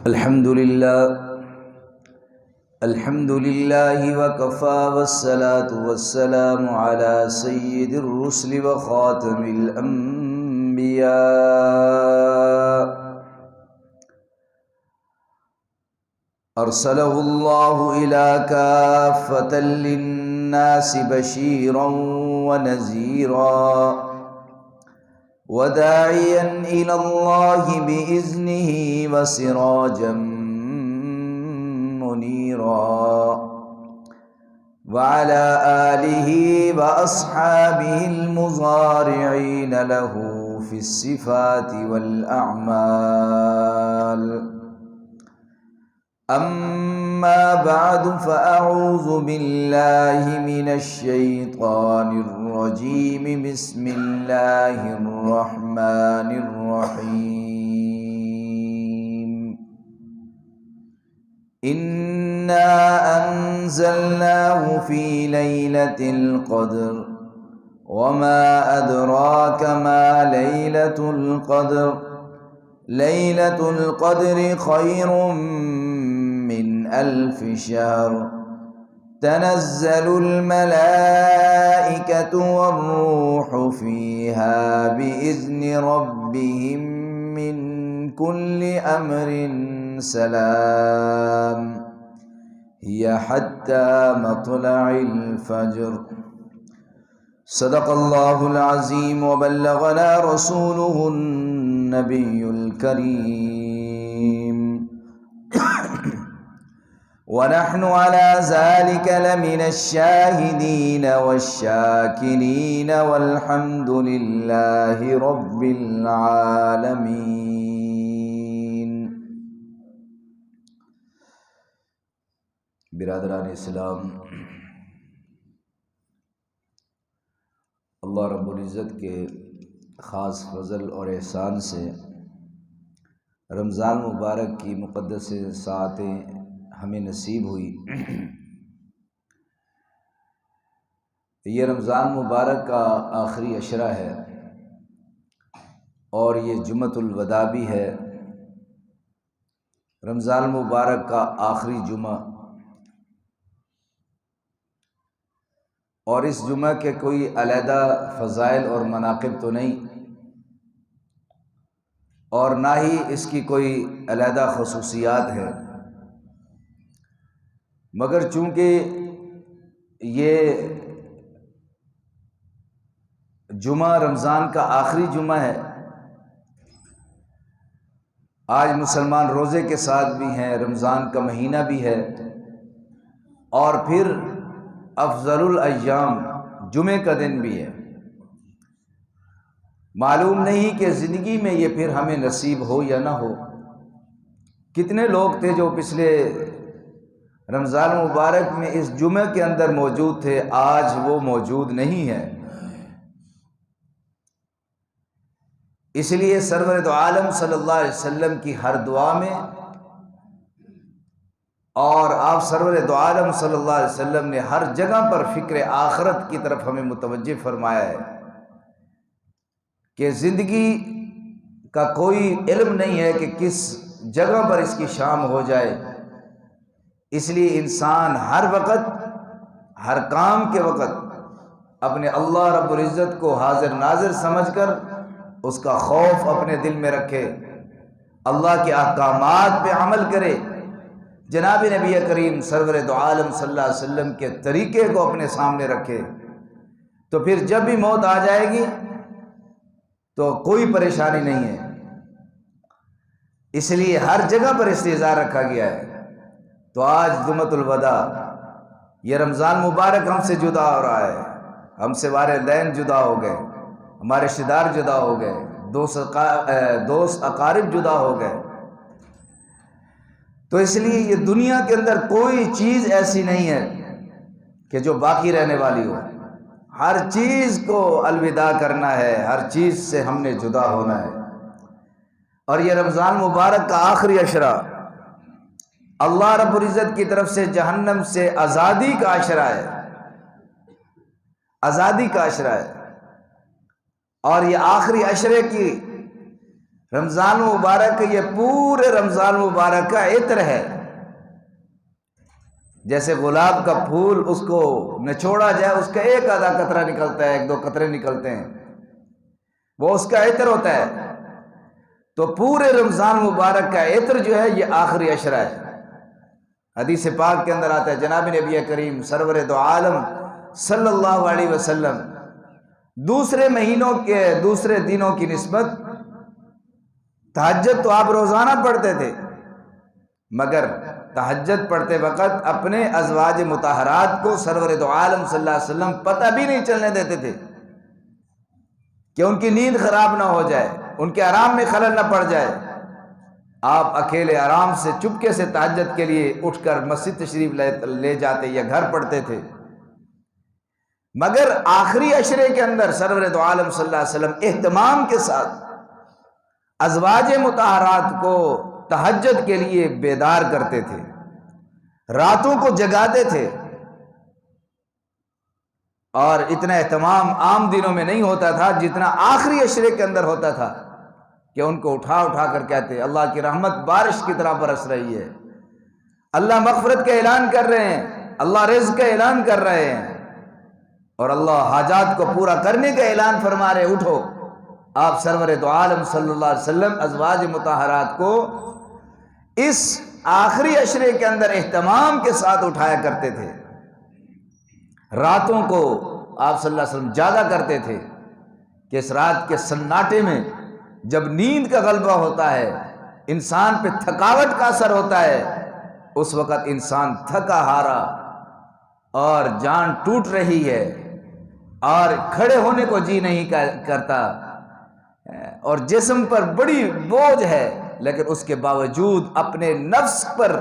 الحمد لله وكفى والصلاة والسلام على سيد الرسل وخاتم الأنبياء أرسله الله إلى كافة للناس بشيرا ونذيرا وداعيا إلى الله بإذنه وسراجا منيرا وعلى آله وأصحابه المضارعين له في الصفات والأعمال. أما بعد فأعوذ بالله من الشيطان الرجيم. بسم الله الرحمن الرحيم. إنا أنزلناه في ليلة القدر وما أدراك ما ليلة القدر. ليلة القدر خير من 1000 شهر. تنزل الملائكة والروح فيها بإذن ربهم من كل أمر سلام هي حتى مطلع الفجر. صدق الله العظيم وبلغنا رسوله النبي الكريم ونحن على ذلك لمن الشاهدين والشاكرين والحمد لله رب العالمين. برادران اسلام، اللہ رب العزت کے خاص فضل اور احسان سے رمضان مبارک کی مقدس ساعتیں ہمیں نصیب ہوئی. یہ رمضان مبارک کا آخری عشرہ ہے اور یہ جمعۃ الوداع بھی ہے. رمضان مبارک کا آخری جمعہ، اور اس جمعہ کے کوئی علیحدہ فضائل اور مناقب تو نہیں، اور نہ ہی اس کی کوئی علیحدہ خصوصیات ہے، مگر چونکہ یہ جمعہ رمضان کا آخری جمعہ ہے، آج مسلمان روزے کے ساتھ بھی ہیں، رمضان کا مہینہ بھی ہے، اور پھر افضل الایام جمعے کا دن بھی ہے. معلوم نہیں کہ زندگی میں یہ پھر ہمیں نصیب ہو یا نہ ہو. کتنے لوگ تھے جو پچھلے رمضان مبارک میں اس جمعہ کے اندر موجود تھے، آج وہ موجود نہیں ہے. اس لیے سرور دو عالم صلی اللہ علیہ وسلم کی ہر دعا میں، اور آپ سرور دو عالم صلی اللہ علیہ وسلم نے ہر جگہ پر فکر آخرت کی طرف ہمیں متوجہ فرمایا ہے کہ زندگی کا کوئی علم نہیں ہے کہ کس جگہ پر اس کی شام ہو جائے. اس لیے انسان ہر وقت، ہر کام کے وقت اپنے اللہ رب العزت کو حاضر ناظر سمجھ کر اس کا خوف اپنے دل میں رکھے، اللہ کے احکامات پہ عمل کرے، جناب نبی کریم سرور دو عالم صلی اللہ علیہ وسلم کے طریقے کو اپنے سامنے رکھے. تو پھر جب بھی موت آ جائے گی تو کوئی پریشانی نہیں ہے. اس لیے ہر جگہ پر استعزار رکھا گیا ہے. تو آج جمعۃ الوداع، یہ رمضان مبارک ہم سے جدا ہو رہا ہے، ہم سے والدین جدا ہو گئے، ہمارے رشتہ دار جدا ہو گئے، دوست اقارب جدا ہو گئے. تو اس لیے یہ دنیا کے اندر کوئی چیز ایسی نہیں ہے کہ جو باقی رہنے والی ہو. ہر چیز کو الوداع کرنا ہے، ہر چیز سے ہم نے جدا ہونا ہے. اور یہ رمضان مبارک کا آخری عشرہ اللہ رب العزت کی طرف سے جہنم سے آزادی کا عشرہ ہے، آزادی کا عشرہ ہے. اور یہ آخری عشرے کی رمضان مبارک یہ پورے رمضان مبارک کا عطر ہے، جیسے گلاب کا پھول اس کو نچوڑا جائے اس کا ایک آدھا قطرہ نکلتا ہے، ایک دو قطرے نکلتے ہیں، وہ اس کا عطر ہوتا ہے۔ تو پورے رمضان مبارک کا عطر جو ہے یہ آخری عشرہ ہے۔ حدیث پاک کے اندر آتا ہے جناب نبی کریم سرور دو عالم صلی اللہ علیہ وسلم دوسرے مہینوں کے دوسرے دنوں کی نسبت تہجد تو آپ روزانہ پڑھتے تھے، مگر تہجد پڑھتے وقت اپنے ازواج مطہرات کو سرور دو عالم صلی اللہ علیہ وسلم پتہ بھی نہیں چلنے دیتے تھے کہ ان کی نیند خراب نہ ہو جائے، ان کے آرام میں خلل نہ پڑ جائے۔ آپ اکیلے آرام سے چپکے سے تہجد کے لیے اٹھ کر مسجد تشریف لے جاتے یا گھر پڑھتے تھے، مگر آخری عشرے کے اندر سرور دو عالم صلی اللہ علیہ وسلم اہتمام کے ساتھ ازواج مطہرات کو تہجد کے لیے بیدار کرتے تھے، راتوں کو جگاتے تھے، اور اتنا اہتمام عام دنوں میں نہیں ہوتا تھا جتنا آخری عشرے کے اندر ہوتا تھا کہ ان کو اٹھا اٹھا کر کہتے اللہ کی رحمت بارش کی طرح برس رہی ہے، اللہ مغفرت کا اعلان کر رہے ہیں، اللہ رزق کا اعلان کر رہے ہیں، اور اللہ حاجات کو پورا کرنے کا اعلان فرما رہے، اٹھو۔ آپ سرور دو عالم صلی اللہ علیہ وسلم ازواج مطہرات کو اس آخری عشرے کے اندر اہتمام کے ساتھ اٹھایا کرتے تھے، راتوں کو آپ صلی اللہ علیہ وسلم جاگا کرتے تھے کہ اس رات کے سناٹے میں جب نیند کا غلبہ ہوتا ہے، انسان پہ تھکاوٹ کا اثر ہوتا ہے، اس وقت انسان تھکا ہارا اور جان ٹوٹ رہی ہے اور کھڑے ہونے کو جی نہیں کرتا اور جسم پر بڑی بوجھ ہے، لیکن اس کے باوجود اپنے نفس پر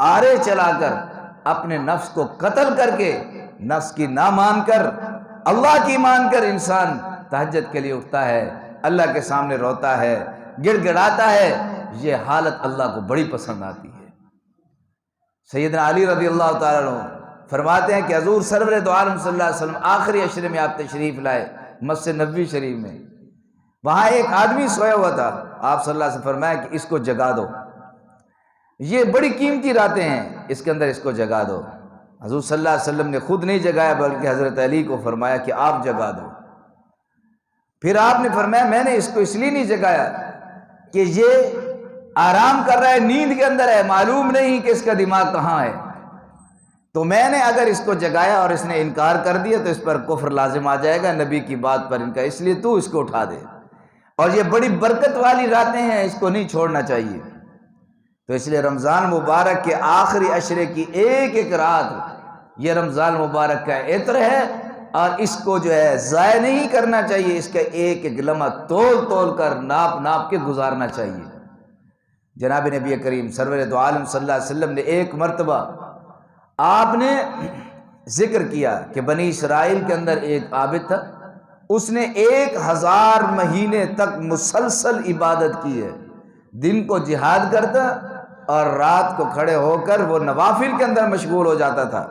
آرے چلا کر، اپنے نفس کو قتل کر کے، نفس کی نہ مان کر اللہ کی مان کر انسان تہجد کے لیے اٹھتا ہے، اللہ کے سامنے روتا ہے، گڑ گڑاتا ہے۔ یہ حالت اللہ کو بڑی پسند آتی ہے۔ سیدنا علی رضی اللہ تعالیٰ عنہ فرماتے ہیں کہ حضور سرور دو عالم صلی اللہ علیہ وسلم آخری عشرے میں آپ تشریف لائے مسجد نبوی شریف میں، وہاں ایک آدمی سویا ہوا تھا، آپ صلی اللہ علیہ وسلم فرمایا کہ اس کو جگا دو، یہ بڑی قیمتی راتیں ہیں، اس کے اندر اس کو جگا دو۔ حضور صلی اللہ علیہ وسلم نے خود نہیں جگایا بلکہ حضرت علی کو فرمایا کہ آپ جگا دو۔ پھر آپ نے فرمایا میں نے اس کو اس لیے نہیں جگایا کہ یہ آرام کر رہا ہے، نیند کے اندر ہے، معلوم نہیں کہ اس کا دماغ کہاں ہے، تو میں نے اگر اس کو جگایا اور اس نے انکار کر دیا تو اس پر کفر لازم آ جائے گا نبی کی بات پر ان کا، اس لیے تو اس کو اٹھا دے، اور یہ بڑی برکت والی راتیں ہیں، اس کو نہیں چھوڑنا چاہیے۔ تو اس لیے رمضان مبارک کے آخری عشرے کی ایک ایک رات یہ رمضان مبارک کا عطر ہے، اور اس کو جو ہے ضائع نہیں کرنا چاہیے، اس کا ایک ایک لمحہ تول تول کر ناپ ناپ کے گزارنا چاہیے۔ جناب نبی کریم سرور دو عالم صلی اللہ علیہ وسلم نے ایک مرتبہ آپ نے ذکر کیا کہ بنی اسرائیل کے اندر ایک عابد تھا، اس نے 1000 مہینے تک مسلسل عبادت کی ہے، دن کو جہاد کرتا اور رات کو کھڑے ہو کر وہ نوافل کے اندر مشغول ہو جاتا تھا۔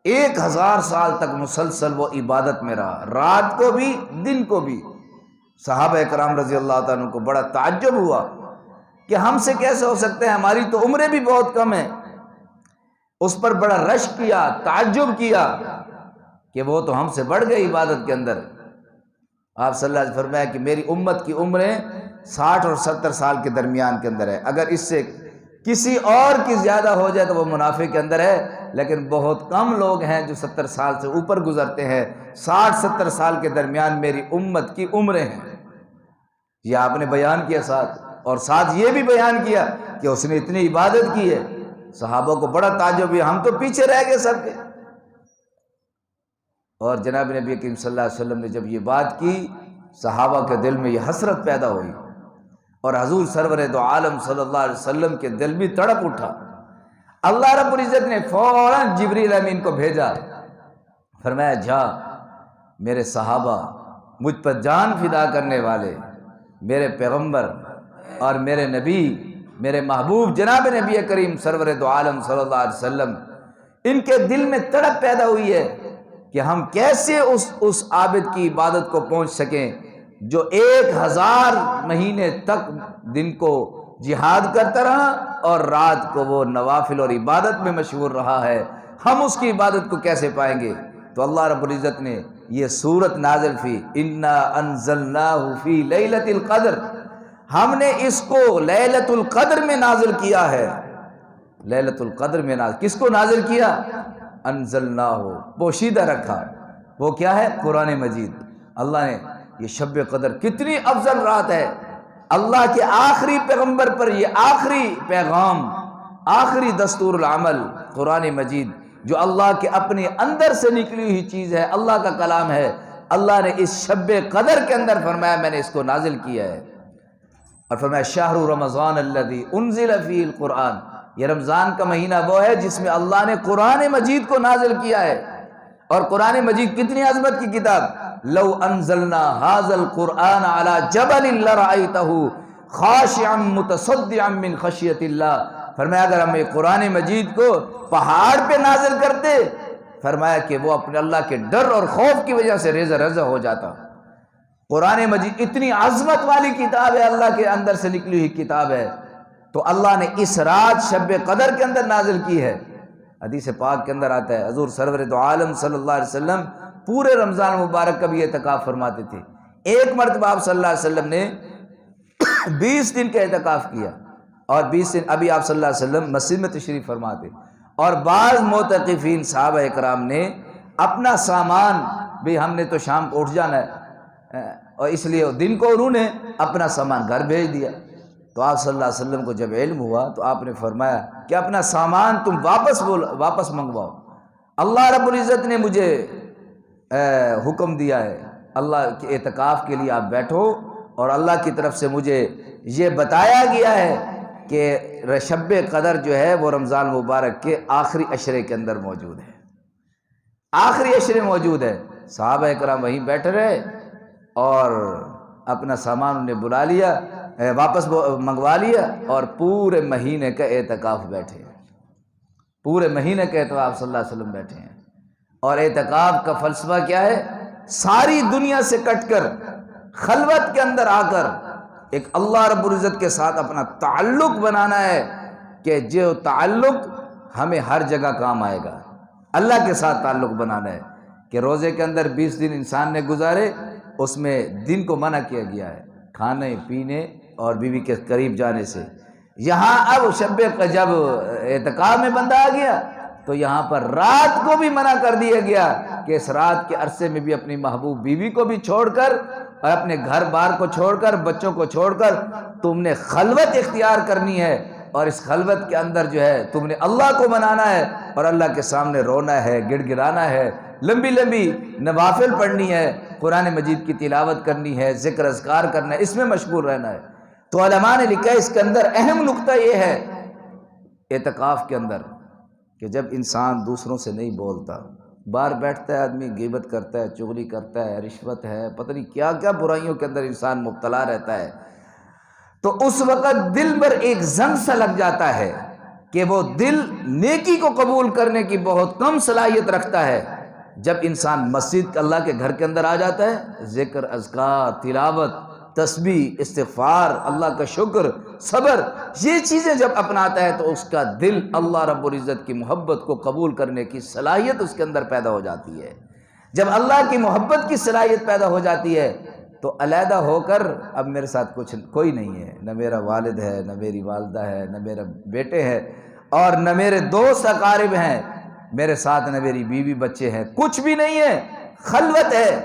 1000 سال تک مسلسل وہ عبادت میں رہا، رات کو بھی دن کو بھی۔ صحابہ کرام رضی اللہ تعالیٰ عنہ کو بڑا تعجب ہوا کہ ہم سے کیسے ہو سکتے ہیں، ہماری تو عمریں بھی بہت کم ہیں۔ اس پر بڑا رشک کیا، تعجب کیا کہ وہ تو ہم سے بڑھ گئے عبادت کے اندر۔ آپ صلی اللہ علیہ وسلم فرمایا کہ میری امت کی عمریں 60 اور 70 سال کے درمیان کے اندر ہے، اگر اس سے کسی اور کی زیادہ ہو جائے تو وہ منافع کے اندر ہے، لیکن بہت کم لوگ ہیں جو 70 سال سے اوپر گزرتے ہیں۔ 60-70 سال کے درمیان میری امت کی عمریں ہیں، یہ آپ نے بیان کیا ساتھ، اور ساتھ یہ بھی بیان کیا کہ اس نے اتنی عبادت کی ہے۔ صحابہ کو بڑا تعجب ہوا، ہم تو پیچھے رہ گئے سب کے۔ اور جناب نبی کریم صلی اللہ علیہ وسلم نے جب یہ بات کی، صحابہ کے دل میں یہ حسرت پیدا ہوئی، اور حضور سرور دو عالم صلی اللہ علیہ وسلم کے دل بھی تڑپ اٹھا۔ اللہ رب العزت نے فوراً جبریل امین کو بھیجا، فرمایا جا میرے صحابہ، مجھ پر جان فدا کرنے والے میرے پیغمبر اور میرے نبی، میرے محبوب جناب نبی کریم سرور دو عالم صلی اللہ علیہ وسلم، ان کے دل میں تڑپ پیدا ہوئی ہے کہ ہم کیسے اس عابد کی عبادت کو پہنچ سکیں جو 1000 مہینے تک دن کو جہاد کرتا رہا اور رات کو وہ نوافل اور عبادت میں مشغول رہا ہے، ہم اس کی عبادت کو کیسے پائیں گے؟ تو اللہ رب العزت نے یہ سورت نازل فی انا انزلناہ فی لیلۃ القدر، ہم نے اس کو لیلۃ القدر میں نازل کیا ہے۔ لیلۃ القدر میں نازل، کس کو نازل کیا؟ انزلناہ، پوشیدہ رکھا۔ وہ کیا ہے؟ قرآن مجید۔ اللہ نے یہ شب قدر کتنی افضل رات ہے، اللہ کے آخری پیغمبر پر یہ آخری پیغام، آخری دستور العمل قرآن مجید، جو اللہ کے اپنے اندر سے نکلی ہوئی چیز ہے، اللہ کا کلام ہے، اللہ نے اس شب قدر کے اندر فرمایا میں نے اس کو نازل کیا ہے، اور فرمایا شہر رمضان الذی انزل فیہ القرآن، یہ رمضان کا مہینہ وہ ہے جس میں اللہ نے قرآن مجید کو نازل کیا ہے۔ اور قرآن مجید کتنی عظمت کی کتاب، لو انزلنا ھذا القرآن علی جبل لرأیتہ خاشعا متصدعا من خشیۃ اللہ، فرمایا اگر ہم قرآن مجید کو پہاڑ پہ نازل کرتے، فرمایا کہ وہ اپنے اللہ کے ڈر اور خوف کی وجہ سے ریزہ ریزہ ہو جاتا۔ قرآن مجید اتنی عظمت والی کتاب ہے، اللہ کے اندر سے نکلی ہوئی کتاب ہے، تو اللہ نے اس رات شب قدر کے اندر نازل کی ہے۔ حدیث پاک کے اندر آتا ہے حضور سرور دو عالم صلی اللہ علیہ وسلم پورے رمضان مبارک کا بھی اعتکاف فرماتے تھے۔ ایک مرتبہ آپ صلی اللہ علیہ وسلم نے 20 دن کا اعتکاف کیا، اور 20 دن ابھی آپ صلی اللہ علیہ وسلم مسجد میں تشریف فرماتے، اور بعض معتکفین صحابہ اکرام نے اپنا سامان بھی، ہم نے تو شام کو اٹھ جانا ہے، اور اس لیے دن کو انہوں نے اپنا سامان گھر بھیج دیا۔ تو آپ صلی اللہ علیہ وسلم کو جب علم ہوا تو آپ نے فرمایا کہ اپنا سامان تم واپس منگواؤ، اللہ رب العزت نے مجھے حکم دیا ہے، اللہ کے اعتکاف کے لیے آپ بیٹھو، اور اللہ کی طرف سے مجھے یہ بتایا گیا ہے کہ شب قدر جو ہے وہ رمضان مبارک کے آخری عشرے کے اندر موجود ہے، آخری عشرے موجود ہے۔ صحابہ اکرام وہیں بیٹھے رہے اور اپنا سامان انہیں بلا لیا، واپس منگوا لیا، اور پورے مہینے کا اعتکاف بیٹھے، پورے مہینے کا اعتکاف صلی اللہ علیہ وسلم بیٹھے ہیں۔ اور اعتکاف کا فلسفہ کیا ہے؟ ساری دنیا سے کٹ کر خلوت کے اندر آ کر ایک اللہ رب العزت کے ساتھ اپنا تعلق بنانا ہے، کہ جو تعلق ہمیں ہر جگہ کام آئے گا۔ اللہ کے ساتھ تعلق بنانا ہے کہ روزے کے اندر 20 دن انسان نے گزارے، اس میں دن کو منع کیا گیا ہے کھانے پینے اور بیوی کے قریب جانے سے۔ یہاں اب جب اعتکاف میں بندہ آ گیا تو یہاں پر رات کو بھی منع کر دیا گیا کہ اس رات کے عرصے میں بھی اپنی محبوب بیوی کو بھی چھوڑ کر اور اپنے گھر بار کو چھوڑ کر بچوں کو چھوڑ کر تم نے خلوت اختیار کرنی ہے، اور اس خلوت کے اندر جو ہے تم نے اللہ کو منانا ہے، اور اللہ کے سامنے رونا ہے، گڑ گڑانا ہے، لمبی لمبی نوافل پڑھنی ہے، قرآن مجید کی تلاوت کرنی ہے، ذکر اذکار کرنا ہے، اس میں مشغول رہنا ہے۔ تو علماء نے لکھا ہے اس کے اندر اہم نقطہ یہ ہے اعتکاف کے اندر کہ جب انسان دوسروں سے نہیں بولتا، باہر بیٹھتا ہے آدمی، غیبت کرتا ہے، چغلی کرتا ہے، رشوت ہے، پتہ نہیں کیا کیا برائیوں کے اندر انسان مبتلا رہتا ہے، تو اس وقت دل پر ایک زنگ سا لگ جاتا ہے کہ وہ دل نیکی کو قبول کرنے کی بہت کم صلاحیت رکھتا ہے۔ جب انسان مسجد اللہ کے گھر کے اندر آ جاتا ہے، ذکر اذکار، تلاوت، تسبیح، استغفار، اللہ کا شکر، صبر، یہ چیزیں جب اپناتا ہے تو اس کا دل اللہ رب العزت کی محبت کو قبول کرنے کی صلاحیت اس کے اندر پیدا ہو جاتی ہے۔ جب اللہ کی محبت کی صلاحیت پیدا ہو جاتی ہے تو علیحدہ ہو کر اب میرے ساتھ کوئی نہیں ہے، نہ میرا والد ہے، نہ میری والدہ ہے، نہ میرے بیٹے ہیں، اور نہ میرے دوست اقارب ہیں، میرے ساتھ نہ میری بیوی بچے ہیں، کچھ بھی نہیں ہے، خلوت ہے،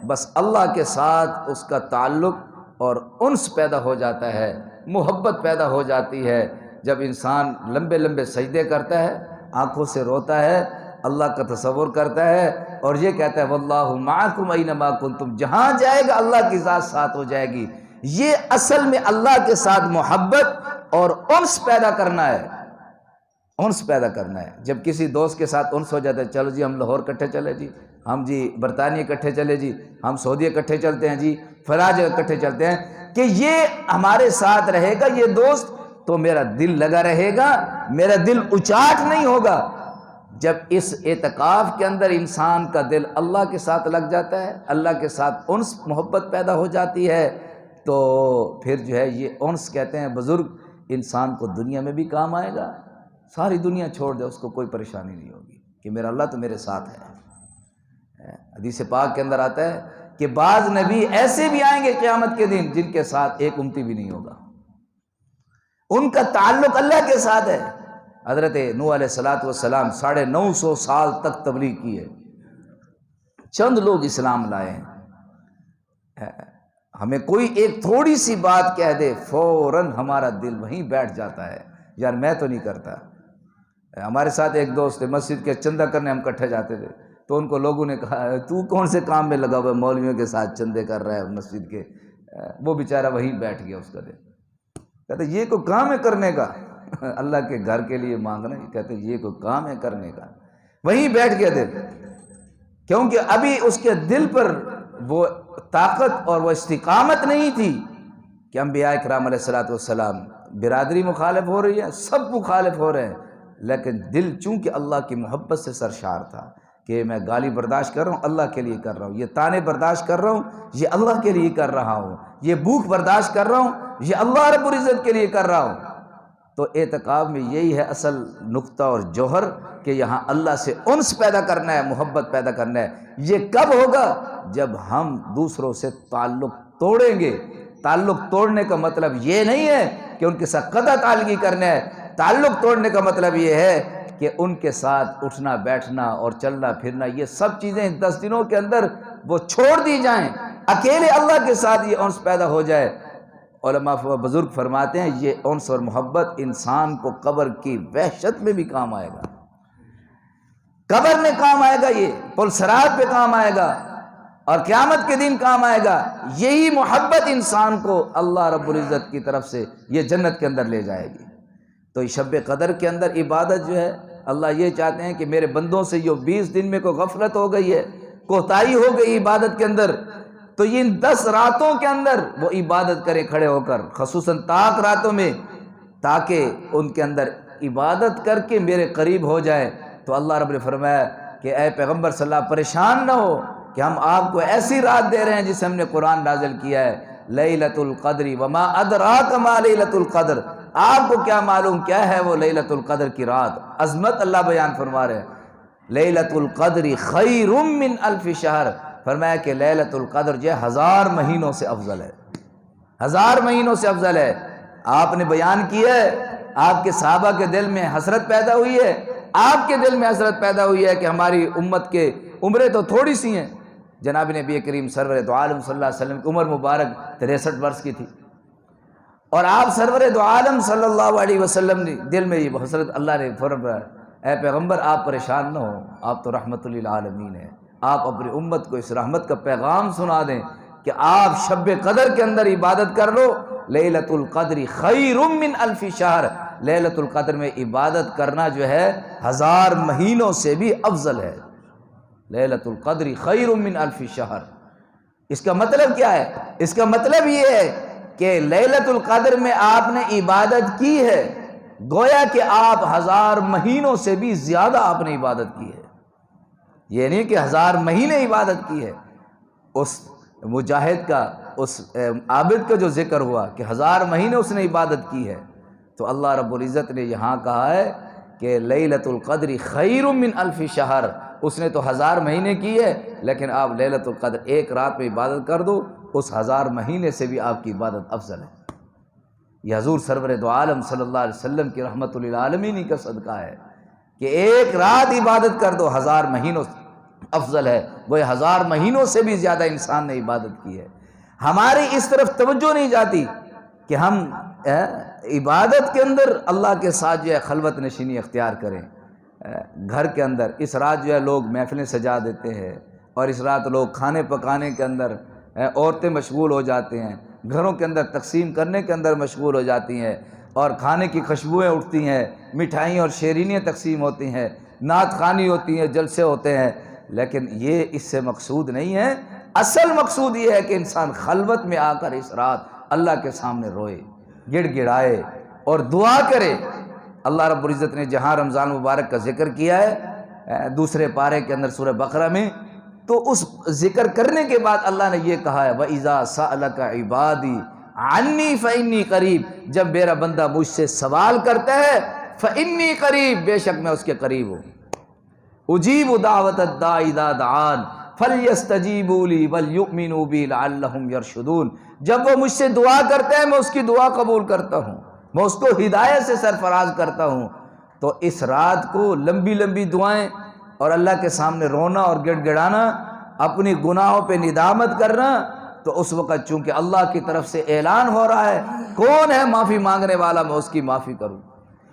بس اللہ کے ساتھ اس کا تعلق اور انس پیدا ہو جاتا ہے، محبت پیدا ہو جاتی ہے۔ جب انسان لمبے لمبے سجدے کرتا ہے، آنکھوں سے روتا ہے، اللہ کا تصور کرتا ہے اور یہ کہتا ہے واللہ معکم اینما کنتم، جہاں جائے گا اللہ کی ذات ساتھ ہو جائے گی، یہ اصل میں اللہ کے ساتھ محبت اور انس پیدا کرنا ہے، انس پیدا کرنا ہے۔ جب کسی دوست کے ساتھ انس ہو جاتا ہے، چلو جی ہم لاہور کٹھے چلے جی، ہم جی برطانیہ کٹھے چلے جی، ہم سعودیہ کٹھے چلتے ہیں جی، فلاں جگہ کٹھے چلتے ہیں، کہ یہ ہمارے ساتھ رہے گا یہ دوست تو میرا دل لگا رہے گا، میرا دل اچاٹ نہیں ہوگا۔ جب اس اعتکاف کے اندر انسان کا دل اللہ کے ساتھ لگ جاتا ہے، اللہ کے ساتھ انس محبت پیدا ہو جاتی ہے، تو پھر جو ہے یہ انس کہتے ہیں بزرگ انسان کو دنیا میں بھی کام آئے گا، ساری دنیا چھوڑ دے اس کو کوئی پریشانی نہیں ہوگی کہ میرا اللہ تو میرے ساتھ ہے۔ حدیث پاک کے اندر آتا ہے کہ بعض نبی ایسے بھی آئیں گے قیامت کے دن جن کے ساتھ ایک امتی بھی نہیں ہوگا، ان کا تعلق اللہ کے ساتھ ہے۔ حضرت نوح علیہ السلام 950 سال تک تبلیغ کی ہے، چند لوگ اسلام لائے ہیں۔ ہمیں کوئی ایک تھوڑی سی بات کہہ دے فوراً ہمارا دل وہیں بیٹھ جاتا ہے، یار میں تو نہیں کرتا۔ ہمارے ساتھ ایک دوست تھے، مسجد کے چندہ کرنے ہم اکٹھے جاتے تھے، تو ان کو لوگوں نے کہا تو کون سے کام میں لگا ہوا ہے، مولویوں کے ساتھ چندے کر رہا ہے مسجد کے۔ وہ بیچارہ وہیں بیٹھ گیا، اس کا دل کہتے یہ کوئی کام ہے کرنے کا، اللہ کے گھر کے لیے مانگنا، کہتے یہ کوئی کام ہے کرنے کا، وہیں بیٹھ گیا دل، کیونکہ ابھی اس کے دل پر وہ طاقت اور وہ استقامت نہیں تھی کہ انبیاء کرام علیہ السلام برادری مخالف ہو رہی ہے، سب مخالف ہو رہے ہیں، لیکن دل چونکہ اللہ کی محبت سے سرشار تھا کہ میں گالی برداشت کر رہا ہوں اللہ کے لیے کر رہا ہوں، یہ تانے برداشت کر رہا ہوں یہ اللہ کے لیے کر رہا ہوں، یہ بھوک برداشت کر رہا ہوں یہ اللہ رب العزت کے لیے کر رہا ہوں۔ تو اعتکاف میں یہی ہے اصل نقطہ اور جوہر کہ یہاں اللہ سے انس پیدا کرنا ہے، محبت پیدا کرنا ہے۔ یہ کب ہوگا؟ جب ہم دوسروں سے تعلق توڑیں گے۔ تعلق توڑنے کا مطلب یہ نہیں ہے کہ ان کے ساتھ قطع تعلقی کرنا ہے، تعلق توڑنے کا مطلب یہ ہے کہ ان کے ساتھ اٹھنا بیٹھنا اور چلنا پھرنا یہ سب چیزیں 10 دنوں کے اندر وہ چھوڑ دی جائیں، اکیلے اللہ کے ساتھ یہ انس پیدا ہو جائے۔ علماء بزرگ فرماتے ہیں یہ انس اور محبت انسان کو قبر کی وحشت میں بھی کام آئے گا، قبر میں کام آئے گا، یہ پل صراط پہ کام آئے گا اور قیامت کے دن کام آئے گا۔ یہی محبت انسان کو اللہ رب العزت کی طرف سے یہ جنت کے اندر لے جائے گی۔ تو شب قدر کے اندر عبادت جو ہے اللہ یہ چاہتے ہیں کہ میرے بندوں سے جو 20 دن میں کوئی غفلت ہو گئی ہے، کوتاہی ہو گئی عبادت کے اندر، تو ان 10 راتوں کے اندر وہ عبادت کرے کھڑے ہو کر، خصوصاً طاق راتوں میں، تاکہ ان کے اندر عبادت کر کے میرے قریب ہو جائے۔ تو اللہ رب نے فرمایا کہ اے پیغمبر صلی اللہ علیہ وسلم پریشان نہ ہو کہ ہم آپ کو ایسی رات دے رہے ہیں جس ہم نے قرآن نازل کیا ہے، لیلۃ القدر وما ادراک ما لیلۃ القدر، آپ کو کیا معلوم کیا ہے وہ لیلۃ القدر کی رات۔ عظمت اللہ بیان فرما رہے ہیں، لیلۃ القدر خیر من الف شہر، فرمایا کہ لیلۃ القدر جو 1000 مہینوں سے افضل ہے، 1000 مہینوں سے افضل ہے۔ آپ نے بیان کیا ہے، آپ کے صحابہ کے دل میں حسرت پیدا ہوئی ہے، آپ کے دل میں حسرت پیدا ہوئی ہے کہ ہماری امت کے عمریں تو تھوڑی سی ہیں۔ جناب نبی کریم سرور دو عالم صلی اللہ علیہ وسلم کی عمر مبارک 63 برس کی تھی، اور آپ سرور دو عالم صلی اللہ علیہ وسلم نے دل میں یہ حسرت، اللہ نے فرمایا اے پیغمبر آپ پریشان نہ ہو، آپ تو رحمت للعالمین ہیں، آپ اپنی امت کو اس رحمت کا پیغام سنا دیں کہ آپ شب قدر کے اندر عبادت کر لو، لیلۃ القدر خیر من الف شہر، لیلۃ القدر میں عبادت کرنا جو ہے 1000 مہینوں سے بھی افضل ہے۔ لیلۃ القدر خیر من الف شہر، اس کا مطلب کیا ہے؟ اس کا مطلب یہ ہے کہ لیلۃ القدر میں آپ نے عبادت کی ہے، گویا کہ آپ 1000 مہینوں سے بھی زیادہ آپ نے عبادت کی ہے۔ یہ نہیں کہ 1000 مہینے عبادت کی ہے۔ اس مجاہد کا، اس عابد کا جو ذکر ہوا کہ 1000 مہینے اس نے عبادت کی ہے، تو اللہ رب العزت نے یہاں کہا ہے کہ لیلۃ القدر خیر من الف شہر، اس نے تو 1000 مہینے کی ہے، لیکن آپ لیلۃ القدر ایک رات میں عبادت کر دو، اس 1000 مہینے سے بھی آپ کی عبادت افضل ہے۔ یہ حضور سرور دو عالم صلی اللہ علیہ وسلم کی رحمت للعالمین کا صدقہ ہے کہ ایک رات عبادت کر دو 1000 مہینوں سے افضل ہے، وہ 1000 مہینوں سے بھی زیادہ انسان نے عبادت کی ہے۔ ہماری اس طرف توجہ نہیں جاتی کہ ہم عبادت کے اندر اللہ کے ساتھ جو ہے خلوت نشینی اختیار کریں۔ گھر کے اندر اس رات جو ہے لوگ محفلیں سجا دیتے ہیں، اور اس رات لوگ کھانے پکانے کے اندر عورتیں مشغول ہو جاتے ہیں، گھروں کے اندر تقسیم کرنے کے اندر مشغول ہو جاتی ہیں، اور کھانے کی خوشبوئیں اٹھتی ہیں، مٹھائیاں اور شیرینیاں تقسیم ہوتی ہیں، نعت خوانی ہوتی ہیں، جلسے ہوتے ہیں، لیکن یہ اس سے مقصود نہیں ہے۔ اصل مقصود یہ ہے کہ انسان خلوت میں آ کر اس رات اللہ کے سامنے روئے، گڑ گڑائے اور دعا کرے۔ اللہ رب العزت نے جہاں رمضان مبارک کا ذکر کیا ہے دوسرے پارے کے اندر سورہ بقرہ میں، تو اس ذکر کرنے کے بعد اللہ نے یہ کہا ہے وَإِذَا سَأَلَكَ عِبَادِي عَنِّي فَإِنِّي قریب، جب میرا بندہ مجھ سے سوال کرتا ہے فَإِنِّي قریب، بے شک میں اس کے قریب ہوں، اجیب دعوت الداعی اذا دعان فلیستجیبوا لی ولیؤمنوا بی لعلہم یرشدون، جب وہ مجھ سے دعا کرتا ہے میں اس کی دعا قبول کرتا ہوں، میں اس کو ہدایت سے سرفراز کرتا ہوں۔ تو اس رات کو لمبی لمبی دعائیں اور اللہ کے سامنے رونا اور گڑ گڑانا، اپنی گناہوں پہ ندامت کرنا، تو اس وقت چونکہ اللہ کی طرف سے اعلان ہو رہا ہے کون ہے معافی مانگنے والا، میں اس کی معافی کروں۔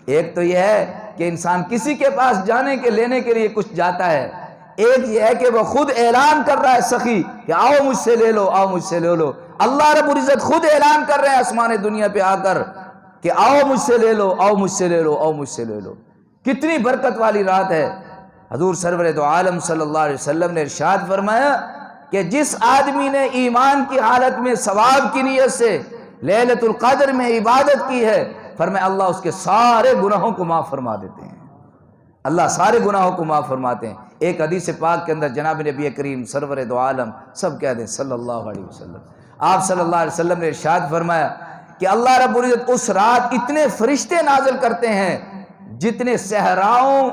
ایک تو یہ ہے کہ انسان کسی کے پاس جانے کے لینے کے لیے کچھ جاتا ہے، ایک یہ ہے کہ وہ خود اعلان کر رہا ہے سخی کہ آؤ مجھ سے لے لو، آؤ مجھ سے لے لو۔ اللہ رب العزت خود اعلان کر رہے ہیں آسمان دنیا پہ آ کر کہ آؤ مجھ سے لے لو، آؤ مجھ سے لے لو، آؤ مجھ سے لے لو۔ کتنی برکت والی رات ہے۔ حضور سرور دو عالم صلی اللہ علیہ وسلم نے ارشاد فرمایا کہ جس آدمی نے ایمان کی حالت میں ثواب کی نیت سے لیلۃ القدر میں عبادت کی ہے، فرمایا اللہ اس کے سارے گناہوں کو معاف فرما دیتے ہیں، اللہ سارے گناہوں کو معاف فرماتے ہیں۔ ایک حدیث پاک کے اندر جناب نبی کریم سرور دو عالم سب کہہ دیں صلی اللہ علیہ وسلم، آپ صلی اللہ علیہ وسلم نے ارشاد فرمایا کہ اللہ رب العزت اس رات اتنے فرشتے نازل کرتے ہیں جتنے صحراؤں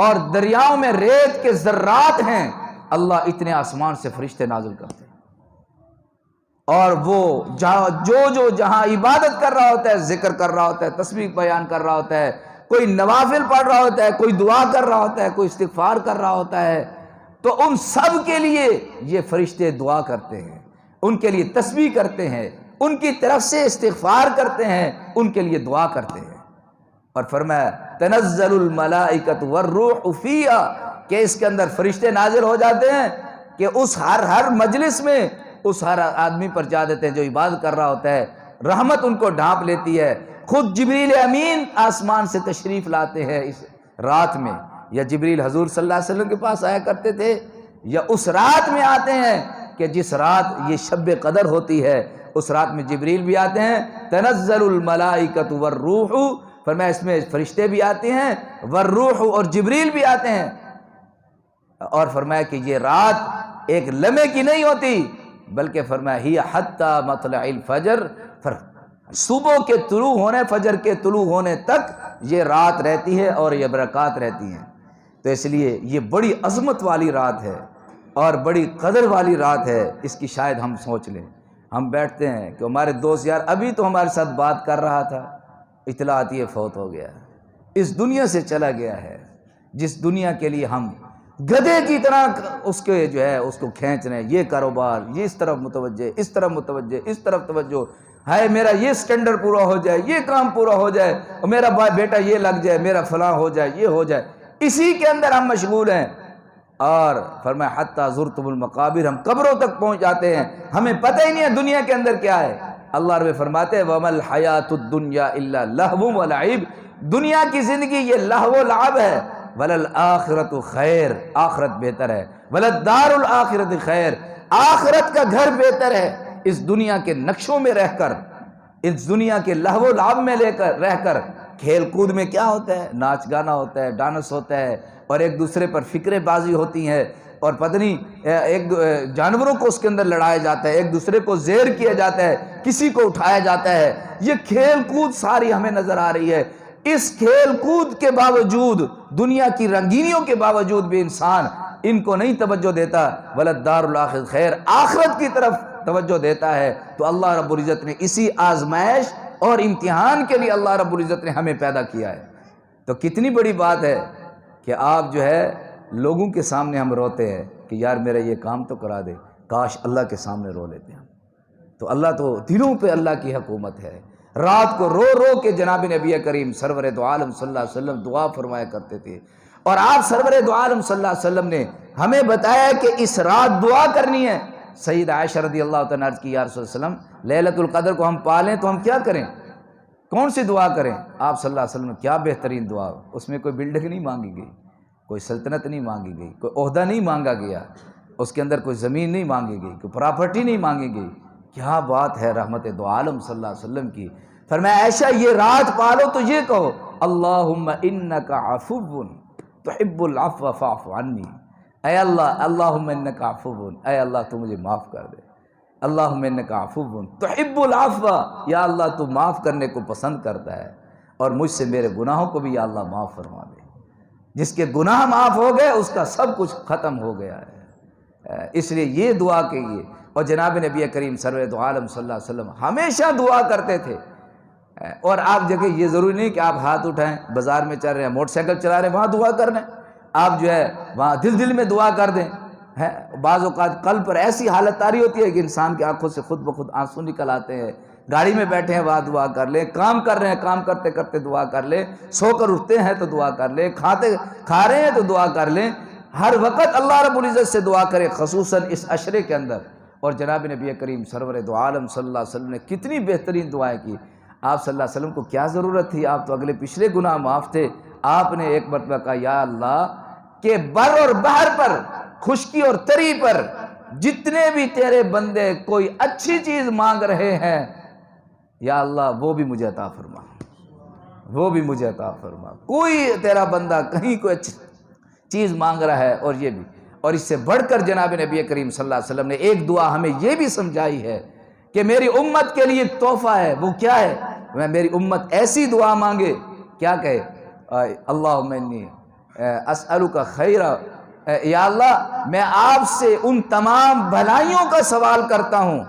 اور دریاؤں میں ریت کے ذرات ہیں، اللہ اتنے آسمان سے فرشتے نازل کرتے ہیں، اور وہ جو جہاں عبادت کر رہا ہوتا ہے، ذکر کر رہا ہوتا ہے، تسبیح بیان کر رہا ہوتا ہے، کوئی نوافل پڑھ رہا ہوتا ہے، کوئی دعا کر رہا ہوتا ہے، کوئی استغفار کر رہا ہوتا ہے، تو ان سب کے لیے یہ فرشتے دعا کرتے ہیں، ان کے لیے تسبیح کرتے ہیں، ان کی طرف سے استغفار کرتے ہیں، ان کے لیے دعا کرتے ہیں۔ اور فرمایا تنزل الملائکۃ والروح فیہا، کہ اس کے اندر فرشتے نازل ہو جاتے ہیں کہ اس ہر مجلس میں اس ہر آدمی پر جا دیتے ہیں جو عبادت کر رہا ہوتا ہے، رحمت ان کو ڈھانپ لیتی ہے۔ خود جبریل امین آسمان سے تشریف لاتے ہیں اس رات میں، یا جبریل حضور صلی اللہ علیہ وسلم کے پاس آیا کرتے تھے، یا اس رات میں آتے ہیں کہ جس رات یہ شب قدر ہوتی ہے، اس رات میں جبریل بھی آتے ہیں۔ تنزل الملائکۃ والروح، فرمایا اس میں فرشتے بھی آتے ہیں، والروح اور جبریل بھی آتے ہیں، اور فرمایا کہ یہ رات ایک لمحے کی نہیں ہوتی، بلکہ فرمایا ہی حتی مطلع الفجر، صبح کے طلوع ہونے، فجر کے طلوع ہونے تک یہ رات رہتی ہے اور یہ برکات رہتی ہیں۔ تو اس لیے یہ بڑی عظمت والی رات ہے اور بڑی قدر والی رات ہے، اس کی شاید ہم سوچ لیں۔ ہم بیٹھتے ہیں کہ ہمارے دوست یار ابھی تو ہمارے ساتھ بات کر رہا تھا، اطلاع آتی ہے فوت ہو گیا، اس دنیا سے چلا گیا ہے، جس دنیا کے لیے ہم گدھے کی طرح اس کے جو ہے اس کو کھینچ رہے ہیں، یہ کاروبار، یہ اس طرف متوجہ، اس طرف متوجہ، اس طرف توجہ ہے، میرا یہ سٹینڈرڈ پورا ہو جائے، یہ کام پورا ہو جائے، اور میرا بیٹا یہ لگ جائے، میرا فلاں ہو جائے، یہ ہو جائے، اسی کے اندر ہم مشغول ہیں۔ اور فرمایا حتی زرتم المقابر، ہم قبروں تک پہنچ جاتے ہیں، ہمیں پتہ ہی نہیں ہے دنیا کے اندر کیا ہے۔ اللہ رب فرماتے ہیں وَمَا الْحَيَاةُ الدُّنْيَا إِلَّا لَهْوٌ وَلَعِبٌ، دنیا کی زندگی یہ لہو و لعب ہے، وَلَلْآخِرَةُ خیر، آخرت بہتر ہے، وَلَلدَّارُ الْآخِرَةِ خیر، آخرت کا گھر بہتر ہے۔ اس دنیا کے نقشوں میں رہ کر، اس دنیا کے لہو و لعب میں رہ کر، کھیل کود میں کیا ہوتا ہے؟ ناچ گانا ہوتا ہے، ڈانس ہوتا ہے، اور ایک دوسرے پر فکرے بازی ہوتی ہیں، اور پتہ نہیں ایک جانوروں کو اس کے اندر لڑایا جاتا ہے، ایک دوسرے کو زیر کیا جاتا ہے، کسی کو اٹھایا جاتا ہے، یہ کھیل کود ساری ہمیں نظر آ رہی ہے۔ اس کھیل کود کے باوجود، دنیا کی رنگینیوں کے باوجود بھی انسان ان کو نہیں توجہ دیتا، وَلَلدَّارُ الْآخِرَةُ خیر، آخرت کی طرف توجہ دیتا ہے۔ تو اللہ رب العزت نے اسی آزمائش اور امتحان کے لیے اللہ رب العزت نے ہمیں پیدا کیا ہے۔ تو کتنی بڑی بات ہے کہ آپ جو ہے لوگوں کے سامنے ہم روتے ہیں کہ یار میرا یہ کام تو کرا دے، کاش اللہ کے سامنے رو لیتے ہیں۔ تو اللہ تو دلوں پہ اللہ کی حکومت ہے۔ رات کو رو رو کے جناب نبی کریم سرور دو عالم صلی اللہ علیہ وسلم دعا فرمایا کرتے تھے، اور آپ سرور دو عالم صلی اللہ علیہ وسلم نے ہمیں بتایا کہ اس رات دعا کرنی ہے۔ سید عائشہ رضی اللہ تعالیٰ عنہ کی یا رسول اللہ علیہ وسلم لیلۃ القدر کو ہم پالیں تو ہم کیا کریں، کون سی دعا کریں؟ آپ صلی اللہ علیہ وسلم کیا بہترین دعا، اس میں کوئی بلڈنگ نہیں مانگی گئی، کوئی سلطنت نہیں مانگی گئی، کوئی عہدہ نہیں مانگا گیا، اس کے اندر کوئی زمین نہیں مانگی گئی، کوئی پراپرٹی نہیں مانگی گئی۔ کیا بات ہے رحمت دو عالم صلی اللہ علیہ وسلم کی۔ فرمایا عائشہ یہ رات پالو تو یہ کہو اللہم انک عفو تحب العفو فاعف عنی، اے اللہ اللہم انک عفو، اے اللہ تو مجھے معاف کر دے، اللہم انک عفو تحب العفو، یا اللہ تو معاف کرنے کو پسند کرتا ہے، اور مجھ سے میرے گناہوں کو بھی یا اللہ معاف فرما دے۔ جس کے گناہ معاف ہو گئے اس کا سب کچھ ختم ہو گیا ہے، اس لیے یہ دعا کیجیے۔ اور جناب نبی کریم سرور دو عالم صلی اللہ علیہ وسلم ہمیشہ دعا کرتے تھے۔ اور آپ جگہ یہ ضروری نہیں کہ آپ ہاتھ اٹھائیں، بازار میں چل رہے ہیں، موٹر سائیکل چلا رہے ہیں، وہاں دعا کر لیں، آپ جو ہے وہاں دل میں دعا کر دیں۔ بعض اوقات قلب پر ایسی حالت طاری ہوتی ہے کہ انسان کی آنکھوں سے خود بخود آنسو نکل آتے ہیں، گاڑی میں بیٹھے ہیں وہاں دعا کر لیں، کام کر رہے ہیں کام کرتے کرتے دعا کر لیں، سو کر اٹھتے ہیں تو دعا کر لیں، کھا رہے ہیں تو دعا کر لیں، ہر وقت اللہ رب العزت سے دعا کریں، خصوصاً اس عشرے کے اندر۔ اور جناب نبی کریم سرور دو عالم صلی اللہ علیہ وسلم نے کتنی بہترین دعائیں کی۔ آپ صلی اللہ علیہ وسلم کو کیا ضرورت تھی، آپ تو اگلے پچھلے گناہ معاف تھے، آپ نے ایک مرتبہ کہا یا اللہ کہ بر اور بحر پر، خشکی اور تری پر جتنے بھی تیرے بندے کوئی اچھی چیز مانگ رہے ہیں یا اللہ وہ بھی مجھے عطا فرما، وہ بھی مجھے عطا فرما۔ کوئی تیرا بندہ کہیں کوئی اچھی چیز مانگ رہا ہے، اور یہ بھی، اور اس سے بڑھ کر جناب نبی کریم صلی اللہ علیہ وسلم نے ایک دعا ہمیں یہ بھی سمجھائی ہے کہ میری امت کے لیے ایک تحفہ ہے، وہ کیا ہے؟ میں میری امت ایسی دعا مانگے، کیا کہے؟ اللہم انی اسألک خیر، یا اللہ میں آپ سے ان تمام بھلائیوں کا سوال کرتا ہوں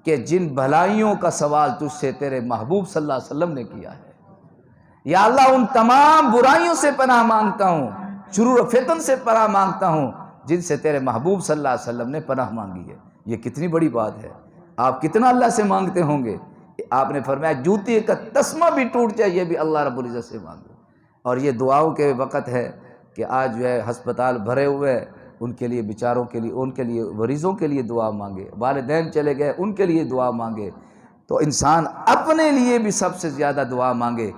کہ جن بھلائیوں کا سوال تجھ سے تیرے محبوب صلی اللہ علیہ وسلم نے کیا ہے، یا اللہ ان تمام برائیوں سے پناہ مانگتا ہوں، شرور و فتن سے پناہ مانگتا ہوں جن سے تیرے محبوب صلی اللہ علیہ وسلم نے پناہ مانگی ہے۔ یہ کتنی بڑی بات ہے، آپ کتنا اللہ سے مانگتے ہوں گے۔ آپ نے فرمایا جوتی کا تسمہ بھی ٹوٹ جائے یہ بھی اللہ رب العزت سے مانگو۔ اور یہ دعاؤں کے وقت ہے کہ آج جو ہے ہسپتال بھرے ہوئے، ان کے لیے بیچاروں کے لیے، ان کے لیے مریضوں کے لیے دعا مانگے، والدین چلے گئے ان کے لیے دعا مانگے، تو انسان اپنے لیے بھی سب سے زیادہ دعا مانگے۔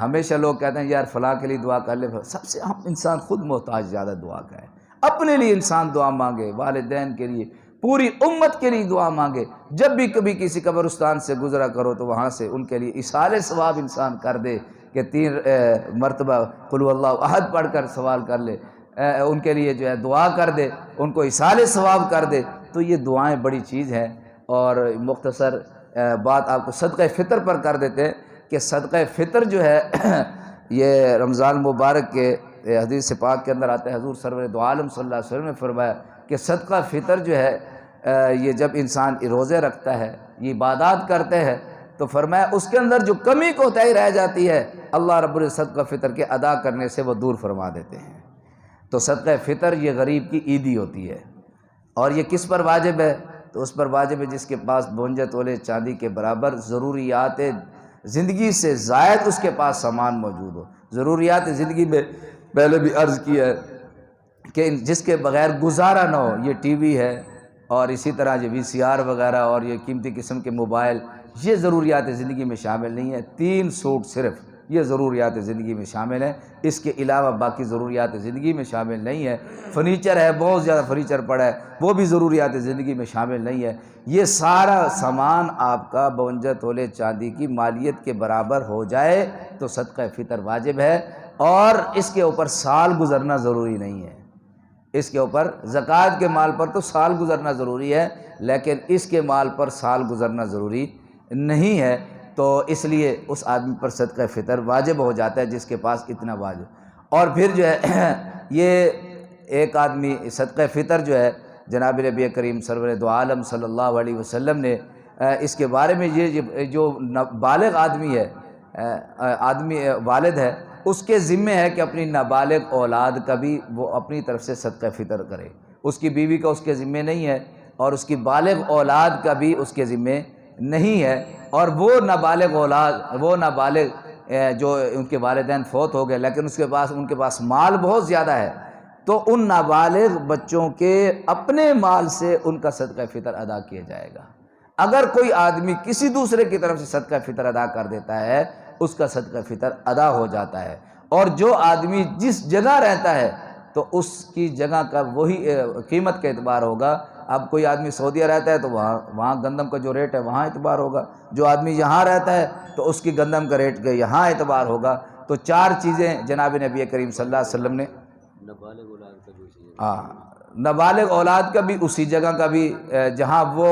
ہمیشہ لوگ کہتے ہیں یار فلاں کے لیے دعا کر لے، سب سے ہم انسان خود محتاج زیادہ دعا کا ہے، اپنے لیے انسان دعا مانگے، والدین کے لیے، پوری امت کے لیے دعا مانگے۔ جب بھی کبھی کسی قبرستان سے گزرا کرو تو وہاں سے ان کے لیے ایصال ثواب انسان کر دے کہ 3 مرتبہ قل هو اللہ احد پڑھ کر سوال کر لے، ان کے لیے جو ہے دعا کر دے، ان کو ایصال ثواب کر دے، تو یہ دعائیں بڑی چیز ہیں۔ اور مختصر بات آپ کو صدقہ فطر پر کر دیتے ہیں کہ صدقہ فطر جو ہے یہ رمضان مبارک کے حدیث پاک کے اندر آتا ہے، حضور سرور دو عالم صلی اللہ علیہ وسلم نے فرمایا کہ صدقہ فطر جو ہے یہ جب انسان روزے رکھتا ہے، یہ عبادات کرتے ہیں، تو فرمایا اس کے اندر جو کمی کوتاہی رہ جاتی ہے اللہ رب العزت صدقہ فطر کے ادا کرنے سے وہ دور فرما دیتے ہیں۔ تو صدقہ فطر یہ غریب کی عیدی ہوتی ہے، اور یہ کس پر واجب ہے؟ تو اس پر واجب ہے جس کے پاس 52 تولے چاندی کے برابر ضروریات زندگی سے زائد اس کے پاس سامان موجود ہو۔ ضروریات زندگی میں پہلے بھی عرض کیا ہے کہ جس کے بغیر گزارا نہ ہو، یہ ٹی وی ہے، اور اسی طرح یہ VCR وغیرہ اور یہ قیمتی قسم کے موبائل، یہ ضروریات زندگی میں شامل نہیں ہے۔ 3 سوٹ صرف یہ ضروریات زندگی میں شامل ہیں، اس کے علاوہ باقی ضروریات زندگی میں شامل نہیں ہے۔ فرنیچر ہے، بہت زیادہ فرنیچر پڑا ہے، وہ بھی ضروریات زندگی میں شامل نہیں ہے۔ یہ سارا سامان آپ کا 52 تولے چاندی کی مالیت کے برابر ہو جائے تو صدقہ فطر واجب ہے، اور اس کے اوپر سال گزرنا ضروری نہیں ہے۔ اس کے اوپر زکوٰۃ کے مال پر تو سال گزرنا ضروری ہے، لیکن اس کے مال پر سال گزرنا ضروری نہیں ہے، تو اس لیے اس آدمی پر صدقہ فطر واجب ہو جاتا ہے جس کے پاس اتنا واجب۔ اور پھر جو ہے یہ ایک آدمی صدقہ فطر جو ہے جناب نبی کریم سرور دو عالم صلی اللہ علیہ وسلم نے اس کے بارے میں یہ جو بالغ آدمی ہے، آدمی والد ہے، اس کے ذمہ ہے کہ اپنی نابالغ اولاد کا بھی وہ اپنی طرف سے صدقہ فطر کرے۔ اس کی بیوی کا اس کے ذمہ نہیں ہے، اور اس کی بالغ اولاد کا بھی اس کے ذمہ نہیں ہے۔ اور وہ نابالغ اولاد، وہ نابالغ جو ان کے والدین فوت ہو گئے لیکن ان کے پاس مال بہت زیادہ ہے، تو ان نابالغ بچوں کے اپنے مال سے ان کا صدقہ فطر ادا کیا جائے گا۔ اگر کوئی آدمی کسی دوسرے کی طرف سے صدقہ فطر ادا کر دیتا ہے اس کا صدقہ فطر ادا ہو جاتا ہے۔ اور جو آدمی جس جگہ رہتا ہے تو اس کی جگہ کا وہی قیمت کا اعتبار ہوگا۔ اب کوئی آدمی سعودیہ رہتا ہے تو وہاں گندم کا جو ریٹ ہے وہاں اعتبار ہوگا، جو آدمی یہاں رہتا ہے تو اس کی گندم کا ریٹ کا یہاں اعتبار ہوگا۔ تو 4 چیزیں جناب نبی کریم صلی اللہ علیہ وسلم نے نابالغ اولاد کا بھی اسی جگہ کا بھی جہاں وہ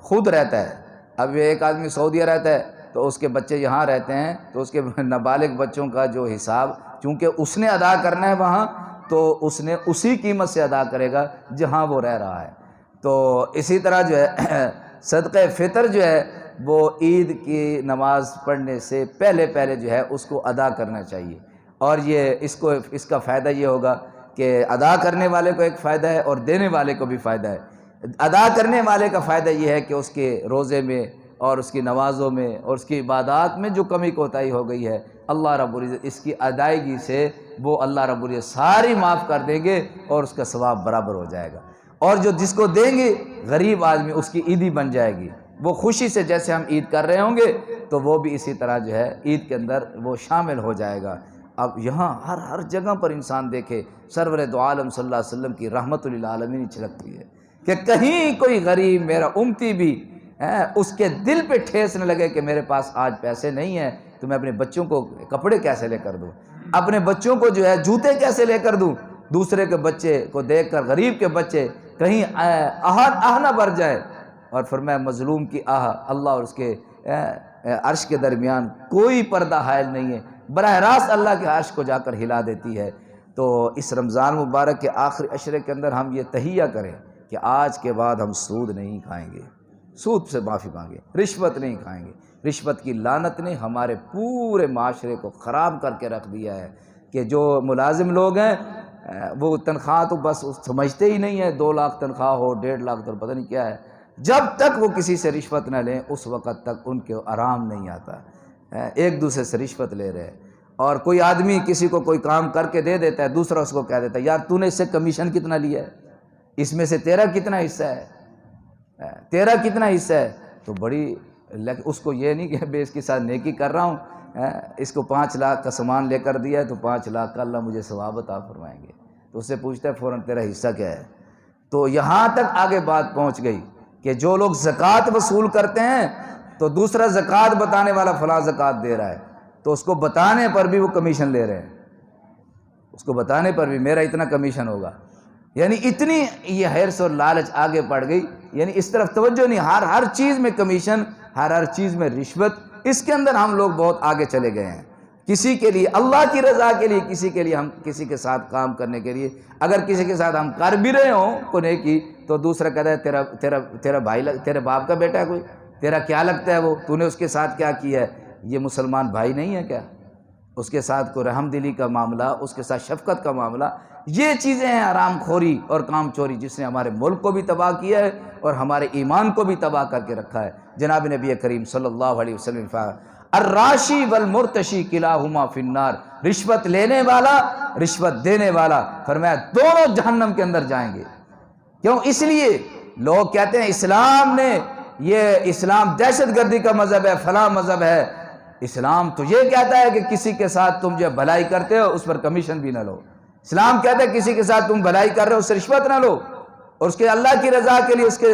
خود رہتا ہے. اب ایک آدمی سعودیہ رہتا ہے تو اس کے بچے یہاں رہتے ہیں تو اس کے نابالغ بچوں کا جو حساب چونکہ اس نے ادا کرنا ہے وہاں تو اس نے اسی قیمت سے ادا کرے گا جہاں وہ رہ رہا ہے. تو اسی طرح جو ہے صدقہ فطر جو ہے وہ عید کی نماز پڑھنے سے پہلے جو ہے اس کو ادا کرنا چاہیے. اور یہ اس کا فائدہ یہ ہوگا کہ ادا کرنے والے کو ایک فائدہ ہے اور دینے والے کو بھی فائدہ ہے. ادا کرنے والے کا فائدہ یہ ہے کہ اس کے روزے میں اور اس کی نمازوں میں اور اس کی عبادات میں جو کمی کوتاہی ہو گئی ہے اللہ رب العزت اس کی ادائیگی سے وہ اللہ رب العزت ساری معاف کر دیں گے اور اس کا ثواب برابر ہو جائے گا. اور جو جس کو دیں گے غریب آدمی اس کی عیدی بن جائے گی. وہ خوشی سے جیسے ہم عید کر رہے ہوں گے تو وہ بھی اسی طرح جو ہے عید کے اندر وہ شامل ہو جائے گا. اب یہاں ہر جگہ پر انسان دیکھے سرور دو عالم صلی اللہ علیہ وسلم کی رحمت للعالمین چھلکتی ہے کہ کہیں کوئی غریب میرا امتی بھی اس کے دل پہ ٹھیس نہ لگے کہ میرے پاس آج پیسے نہیں ہیں تو میں اپنے بچوں کو کپڑے کیسے لے کر دوں, اپنے بچوں کو جو ہے جوتے کیسے لے کر دوں. دوسرے کے بچے کو دیکھ کر غریب کے بچے کہیں آہ نہ بھر جائے. اور فرمایا مظلوم کی آہ اللہ اور اس کے عرش کے درمیان کوئی پردہ حائل نہیں ہے, براہ راست اللہ کے عرش کو جا کر ہلا دیتی ہے. تو اس رمضان مبارک کے آخری عشرے کے اندر ہم یہ تہیہ کریں کہ آج کے بعد ہم سود نہیں کھائیں گے, سود سے معافی مانگیں, رشوت نہیں کھائیں گے. رشوت کی لعنت نے ہمارے پورے معاشرے کو خراب کر کے رکھ دیا ہے کہ جو ملازم لوگ ہیں وہ تنخواہ تو بس سمجھتے ہی نہیں ہے, 2 لاکھ تنخواہ ہو 1.5 لاکھ تو پتہ نہیں کیا ہے. جب تک وہ کسی سے رشوت نہ لیں اس وقت تک ان کے آرام نہیں آتا. ایک دوسرے سے رشوت لے رہے. اور کوئی آدمی کسی کو کوئی کام کر کے دے دیتا ہے, دوسرا اس کو کہہ دیتا ہے یار تو نے اس سے کمیشن کتنا لیا ہے, اس میں سے تیرا کتنا حصہ ہے, تیرا کتنا حصہ ہے. تو بڑی اس کو یہ نہیں کہ میں اس کے ساتھ نیکی کر رہا ہوں, اس کو 5 لاکھ کا سامان لے کر دیا ہے تو 5 لاکھ کا اللہ مجھے ثواب عطا فرمائیں گے. تو اس سے پوچھتا ہے فوراً تیرا حصہ کیا ہے. تو یہاں تک آگے بات پہنچ گئی کہ جو لوگ زکوٰۃ وصول کرتے ہیں تو دوسرا زکوٰۃ بتانے والا فلاں زکوٰۃ دے رہا ہے تو اس کو بتانے پر بھی وہ کمیشن لے رہے ہیں, اس کو بتانے پر بھی میرا اتنا کمیشن ہوگا. یعنی اتنی یہ حرص اور لالچ آگے پڑ گئی, یعنی اس طرف توجہ نہیں, ہر چیز میں کمیشن, ہر چیز میں رشوت. اس کے اندر ہم لوگ بہت آگے چلے گئے ہیں. کسی کے لیے اللہ کی رضا کے لیے, کسی کے لیے ہم کسی کے ساتھ کام کرنے کے لیے اگر کسی کے ساتھ ہم کر بھی رہے ہوں کو نیکی تو دوسرا کہتا ہے تیرا بھائی تیرے باپ کا بیٹا ہے کوئی, تیرا کیا لگتا ہے وہ, تو نے اس کے ساتھ کیا کیا ہے, یہ مسلمان بھائی نہیں ہے کیا؟ اس کے ساتھ کوئی رحم دلی کا معاملہ, اس کے ساتھ شفقت کا معاملہ, یہ چیزیں ہیں حرام خوری اور کام چوری جس نے ہمارے ملک کو بھی تباہ کیا ہے اور ہمارے ایمان کو بھی تباہ کر کے رکھا ہے. جناب نبی کریم صلی اللہ علیہ وسلم الراشی والمرتشی کلاہما فی النار, رشوت لینے والا رشوت دینے والا فرمایا دونوں جہنم کے اندر جائیں گے. کیوں؟ اس لیے لوگ کہتے ہیں اسلام نے, یہ اسلام دہشت گردی کا مذہب ہے, فلاں مذہب ہے. اسلام تو یہ کہتا ہے کہ کسی کے ساتھ تم جو بھلائی کرتے ہو اس پر کمیشن بھی نہ لو. اسلام کہتا ہے کسی کے ساتھ تم بھلائی کر رہے ہو اس سے رشوت نہ لو اور اس کے اللہ کی رضا کے لیے اس کے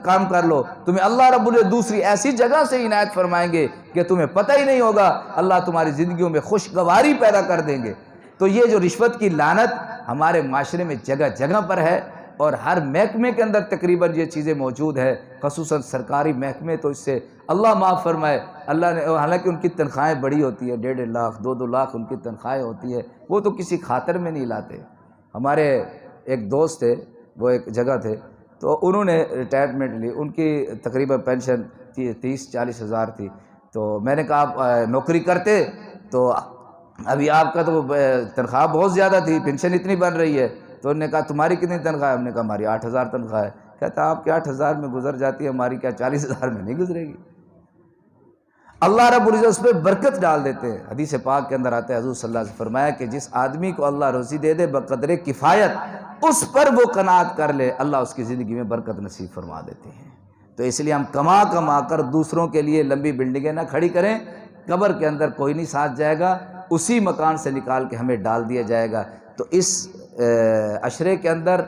کام کر لو. تمہیں اللہ رب العزت دوسری ایسی جگہ سے عنایت فرمائیں گے کہ تمہیں پتہ ہی نہیں ہوگا, اللہ تمہاری زندگیوں میں خوشگواری پیدا کر دیں گے. تو یہ جو رشوت کی لعنت ہمارے معاشرے میں جگہ جگہ پر ہے اور ہر محکمے کے اندر تقریباً یہ چیزیں موجود ہے, خصوصاً سرکاری محکمے. تو اس سے اللہ معاف فرمائے, اللہ نے, حالانکہ ان کی تنخواہیں بڑی ہوتی ہے, 1.5 لاکھ 2 لاکھ ان کی تنخواہیں ہوتی ہے, وہ تو کسی خاطر میں نہیں لاتے. ہمارے ایک دوست تھے, وہ ایک جگہ تھے تو انہوں نے ریٹائرمنٹ لی, ان کی تقریباً پینشن 30-40 ہزار تھی. تو میں نے کہا آپ نوکری کرتے تو ابھی آپ کا تو تنخواہ بہت زیادہ تھی, پینشن اتنی بن رہی ہے. تو انہوں نے کہا تمہاری کتنی تنخواہ ہے؟ ہم نے کہا ہماری 8,000 تنخواہ ہے. کہتا آپ کے 8,000 میں گزر جاتی ہے, ہماری کیا 40,000 میں نہیں گزرے گی. اللہ رب العزت اس پہ برکت ڈال دیتے ہیں. حدیث پاک کے اندر آتا ہے حضور صلی اللہ علیہ وسلم فرمایا کہ جس آدمی کو اللہ روزی دے دے بقدر کفایت اس پر وہ قناعت کر لے, اللہ اس کی زندگی میں برکت نصیب فرما دیتے ہیں. تو اس لیے ہم کما کر دوسروں کے لیے لمبی بلڈنگیں نہ کھڑی کریں. قبر کے اندر کوئی نہیں ساتھ جائے گا, اسی مکان سے نکال کے ہمیں ڈال دیا جائے گا. تو اس عشرے کے اندر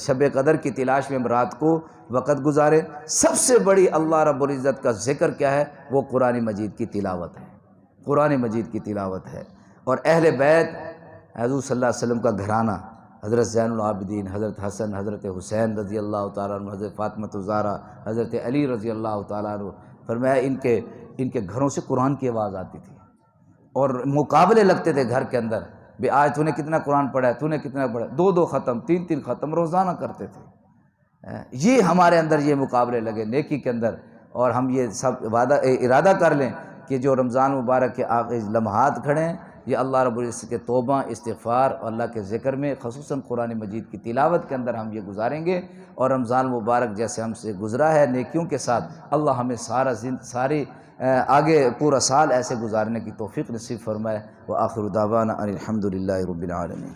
شب قدر کی تلاش میں رات کو وقت گزارے. سب سے بڑی اللہ رب العزت کا ذکر کیا ہے؟ وہ قرآن مجید کی تلاوت ہے, قرآن مجید کی تلاوت ہے. اور اہل بیت حضور صلی اللہ علیہ وسلم کا گھرانہ، حضرت زین العابدین، حضرت حسن، حضرت حسین رضی اللہ تعالیٰ عنہ، حضرت فاطمہ الزہرا، حضرت علی رضی اللہ تعالیٰ عنہ، فرمایا ان کے گھروں سے قرآن کی آواز آتی تھی اور مقابلے لگتے تھے گھر کے اندر، بے آج تو نے کتنا قرآن پڑھا ہے، تو نے کتنا پڑھا، 2 ختم 3 ختم روزانہ کرتے تھے۔ یہ ہمارے اندر یہ مقابلے لگے نیکی کے اندر، اور ہم یہ سب ارادہ کر لیں کہ جو رمضان مبارک کے آخری لمحات کھڑے ہیں، یہ اللہ رب العزت کے توبہ، استغفار اور اللہ کے ذکر میں، خصوصاً قرآن مجید کی تلاوت کے اندر ہم یہ گزاریں گے، اور رمضان مبارک جیسے ہم سے گزرا ہے نیکیوں کے ساتھ، اللہ ہمیں ساری آگے پورا سال ایسے گزارنے کی توفیق نصیب فرمائے۔ وآخر دعوانا ان الحمد للہ رب العالمین۔